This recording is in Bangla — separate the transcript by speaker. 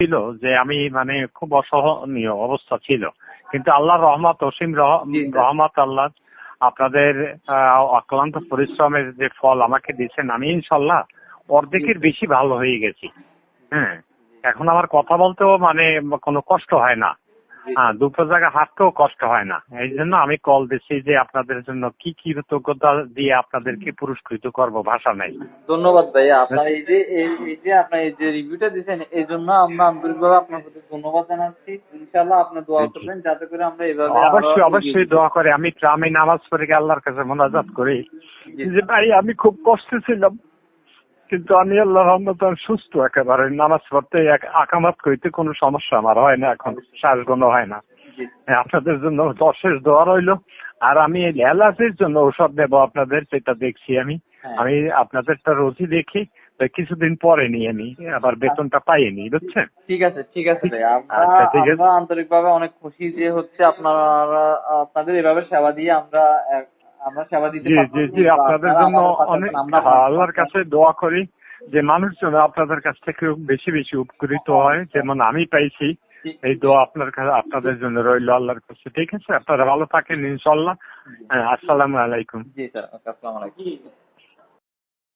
Speaker 1: ছিল যে আমি মানে খুব অসহনীয় অবস্থা ছিল, কিন্তু আল্লাহর রহমত, অসীম রহমত আল্লাহ, আপনাদের অক্লান্ত পরিশ্রমের যে ফল আমাকে দিচ্ছেন, আমি ইনশাল্লাহ অর্ধেকের বেশি ভালো হয়ে গেছি। হ্যাঁ, এখন আমার কথা বলতেও মানে কোনো কষ্ট হয় না। হ্যাঁ, দুটো জায়গায় হাঁটতেও কষ্ট হয় না। এই জন্য আমি কল দিচ্ছি যে আপনাদের জন্য কি কি কৃতজ্ঞতা দিয়ে আপনাদেরকে পুরস্কৃত করব, ভাষা নাই।
Speaker 2: ধন্যবাদ ভাইয়া, আপনার আপনার এই যে রিভিউটা দিয়েছেন এই জন্য আমরা আন্তরিকভাবে আপনার প্রতি ধন্যবাদ জানাচ্ছি। ইনশাআল্লাহ আপনি দোয়া করবেন যাতে করে আমরা এভাবে
Speaker 1: অবশ্যই দোয়া করে। আমি নামাজ পড়ে আল্লাহর কাছে মোনাজাত করি যে ভাই আমি খুব কষ্টে ছিলাম, কিন্তু আমি আল্লাহর রহমতে সুস্থ একেবারে। নামাজ পড়তে আকামাত কইতে কোনো সমস্যা আমার হয় না, এখন শ্বাসগন্ধ হয় না। আপনাদের জন্য অশেষ দোয়া রইল। আর আমি অ্যালার্জির জন্য ঔষধ দেব আপনাদের, সেটা দেখছি আমি আপনাদেরটা রোজই দেখি, কিছুদিন পরে নিয়ে নি, আবার বেতনটা পাইনি, বুঝছেন?
Speaker 2: ঠিক আছে ভাইয়া, আমরা আন্তরিকভাবে অনেক খুশি যে হচ্ছে আপনাদের এভাবে সেবা দিয়ে আমরা সেবা দিতে পারছি।
Speaker 1: জি, আপনাদের জন্য অনেক আল্লাহর কাছে দোয়া করি যে মানুষজন আপনাদের কাছ থেকে বেশি বেশি উপকৃত হয়, যেমন আমি পাইছি। এই দোয়া আপনাদের জন্য রইল আল্লাহর কাছে। ঠিক আছে, আপনারা ভালো থাকেন ইনশাআল্লাহ। আসসালামু আলাইকুম।
Speaker 2: জি স্যার, আসসালামু আলাইকুম।